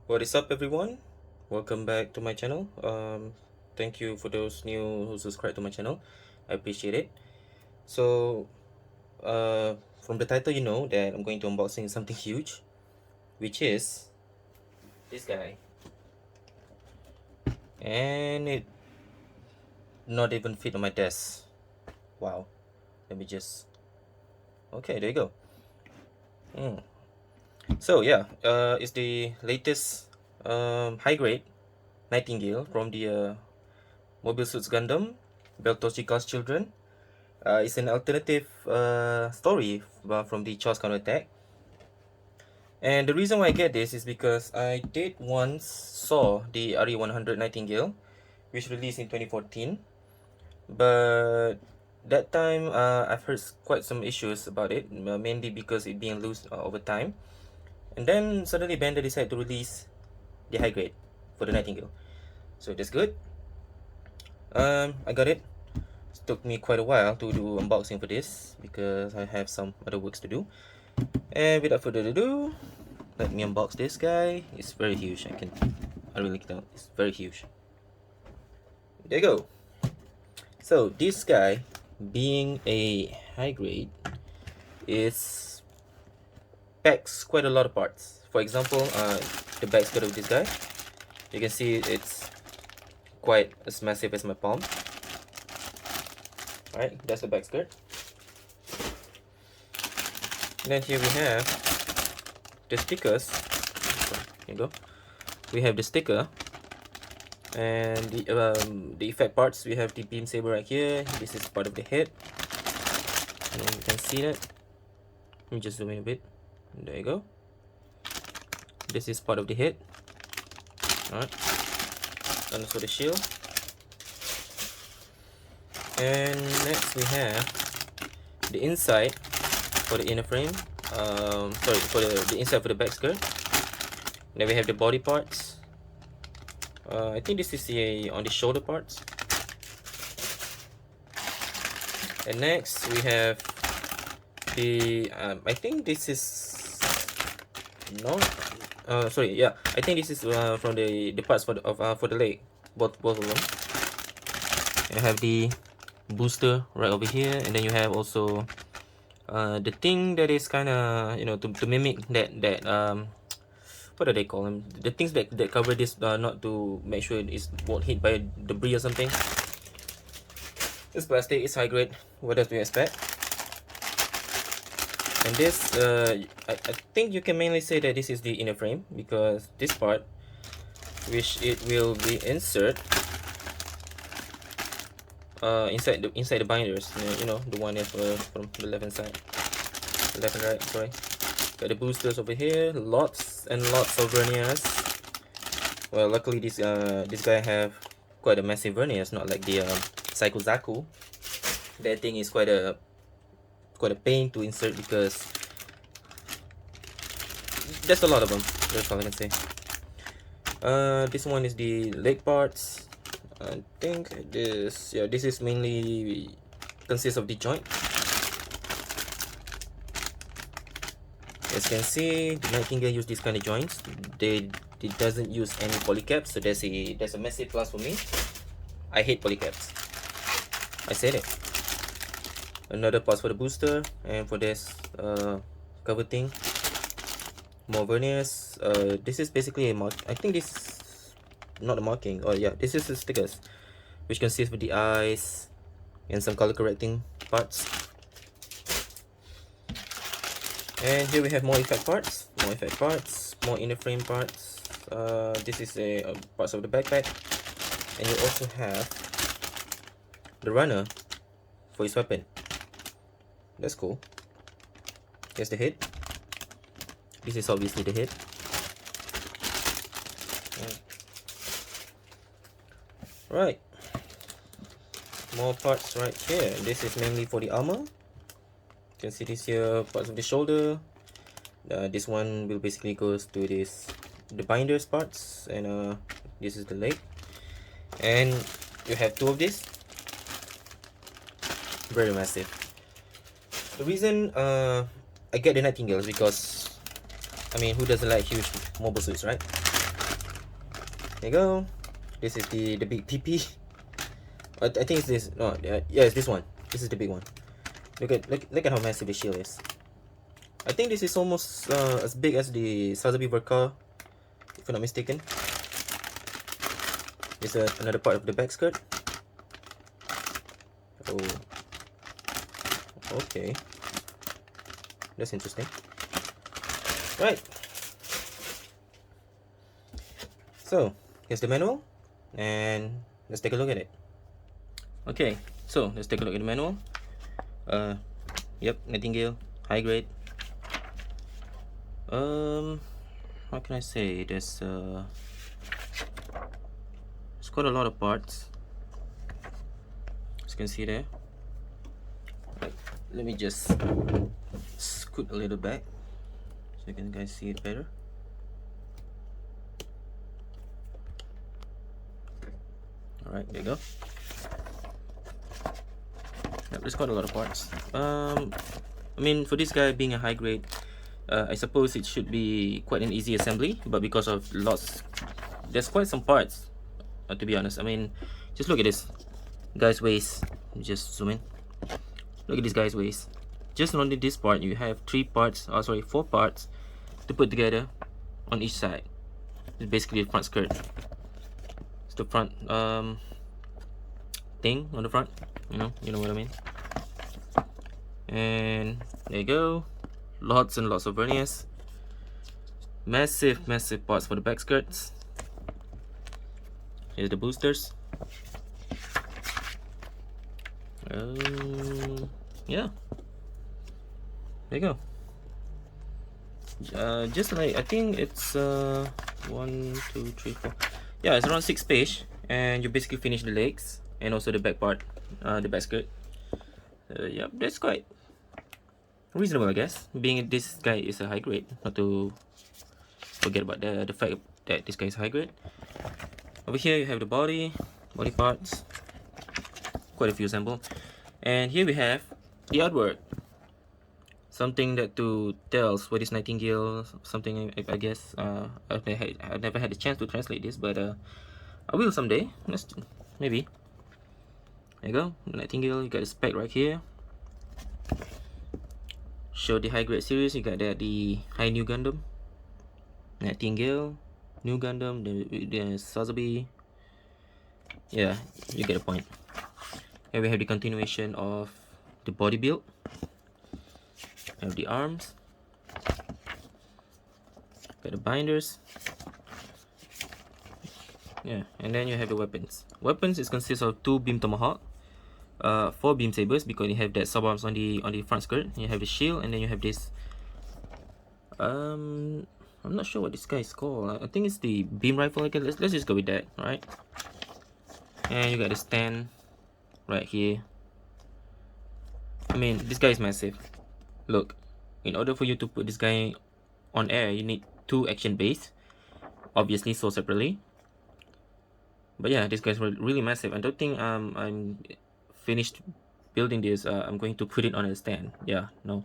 What is up, everyone? Welcome back to my channel. Thank you for those new who subscribe to my channel. I appreciate it. So, from the title, you know that I'm going to unboxing something huge, which is this guy, and it not even fit on my desk. Wow. Let me just. Okay, there you go. So yeah, it's the latest high grade Nightingale from the Mobile Suits Gundam, Beltoshika's Children. It's an alternative story from the Charles Counterattack. And the reason why I get this is because I did once saw the RE100 Nightingale, which released in 2014. But that time I've heard quite some issues about it, mainly because it being loose over time. And then suddenly Bandai decided to release the high grade for the Nightingale. So that's good. I got it. It took me quite a while to do unboxing for this because I have some other works to do. And without further ado, let me unbox this guy. It's very huge. I really can tell. It's very huge. There you go. So this guy, being a high grade, is packs quite a lot of parts. For example, the back skirt of this guy, you can see it's quite as massive as my palm. Alright, that's the back skirt. And then here we have the stickers. Here you go. We have the sticker and the effect parts. We have the beam saber right here. This is part of the head, and then you can see that. Let me just zoom in a bit. There you go. This is part of the head. Alright, and also the shield. And next we have the inside for the inner frame. Sorry, for the inside for the back skirt. Then we have the body parts. I think this is on the shoulder parts. And next we have the I think this is sorry, yeah, I think this is from the parts for the leg, both of them. You have the booster right over here, and then you have also the thing that is kind of, you know, to mimic that what do they call them, the things that cover this, not to make sure it won't hit by debris or something. This plastic is high grade. What else do you expect? And this I think you can mainly say that this is the inner frame, because this part, which it will be insert inside the binders, you know, the one that's from the left hand side, left and right, sorry. Got the boosters over here, lots and lots of verniers. Well, luckily this guy have quite a massive verniers, not like the Psycho Zaku. That thing is quite a pain to insert because there's a lot of them. That's all I can say. This one is the leg parts. I think this is mainly consists of the joint. As you can see, the Nightingale use these kind of joints. It doesn't use any polycaps, so that's a massive plus for me. I hate polycaps. I said it. Another part for the booster, and for this cover thing, more verniers. This is basically a mark. I think this is not a marking. Oh yeah, this is the stickers, which consists of the eyes and some color correcting parts. And here we have more effect parts, more inner frame parts. This is parts of the backpack, and you also have the runner for his weapon. That's cool. Here's the head. This is obviously the head. Right. More parts right here. This is mainly for the armor. You can see this here, parts of the shoulder. This one will basically goes to the binders parts, and this is the leg. And you have two of these. Very massive. The reason I get the Nightingale is because, I mean, who doesn't like huge mobile suits, right? There you go. This is the big PP. I think it's this. No, yeah, it's this one. This is the big one. Look at how massive the shield is. I think this is almost as big as the Sazabi Verka, if I'm not mistaken. There's another part of the back skirt. Oh, okay, that's interesting. Right. So here's the manual, and let's take a look at it. Okay, so let's take a look at the manual. Yep, Nightingale, high grade. How can I say? There's quite a lot of parts, as you can see there. Right, let me just scoot a little back so you can guys see it better. All right, there you go. Yep, there's quite a lot of parts. I mean, for this guy being a high grade, I suppose it should be quite an easy assembly, but because of there's quite some parts, to be honest. I mean, just look at this guy's waist. Just zoom in. Look at this guy's waist. Just only this part, you have 4 parts to put together on each side. It's basically the front skirt. It's the front thing on the front. You know what I mean. And there you go. Lots and lots of verniers. Massive parts for the back skirts. Here's the boosters. Yeah, there you go. Just like, I think it's 1, 2, 3, 4. Yeah, it's around 6 page, and you basically finish the legs and also the back part, the back skirt. Yeah, that's quite reasonable, I guess, being this guy is a high grade. Not to forget about the fact that this guy is high grade. Over here you have the body parts, quite a few assembled, and here we have the artwork, something that tells what is Nightingale, something I guess. I've never had the chance to translate this, but I will someday. Maybe. There you go, Nightingale. You got the spec right here. Show the high grade series. You got the High New Gundam, Nightingale, New Gundam, the Sazabi. Yeah, you get a point. Here we have the continuation of the body build. Have the arms. Got the binders. Yeah, and then you have the weapons. Weapons consists of 2 beam tomahawk, 4 beam sabers, because you have that sub arms on the front skirt. You have the shield, and then you have this. I'm not sure what this guy is called. I think it's the beam rifle. Okay, let's just go with that. All right. And you got the stand right here. I mean, this guy is massive. Look, in order for you to put this guy on air, you need 2 action bays, obviously sold separately. But yeah, this guy's really massive. I don't think I'm finished building this. I'm going to put it on a stand. Yeah, no.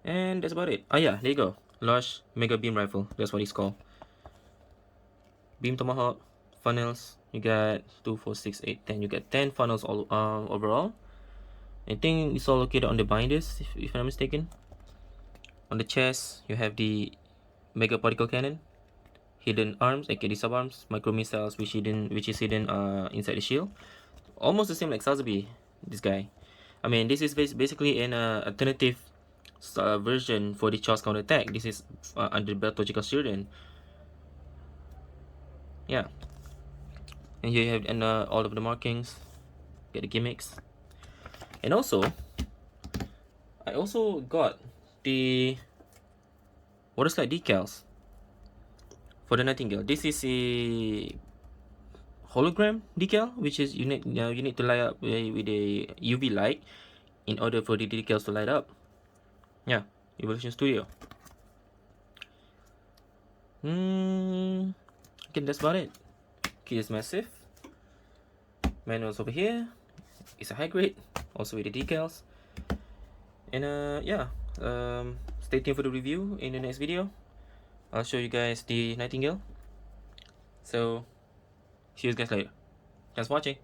And that's about it. Oh yeah, there you go. Large mega beam rifle. That's what it's called. Beam tomahawk, funnels. You got 2, 4, 6, 8, 10. You got 10 funnels all overall. I think it's all located on the binders, if I'm not mistaken. On the chest, you have the mega particle cannon, hidden arms, aka the sub arms, micro missiles, which is hidden inside the shield. Almost the same like Sazabi, this guy. I mean, this is basically an alternative version for the Charles counterattack. This is under Beltogical Student. Yeah, and here you have all of the markings, get the gimmicks, and also I also got the water slide decals for the Nightingale. This is a hologram decal, which is you need to light up with a UV light in order for the decals to light up. Yeah, Evolution Studio. Okay, that's about it. Key is massive. Manuals over here. It's a high grade, also with the decals. And yeah, stay tuned for the review in the next video. I'll show you guys the Nightingale. So see you guys later. Thanks for watching.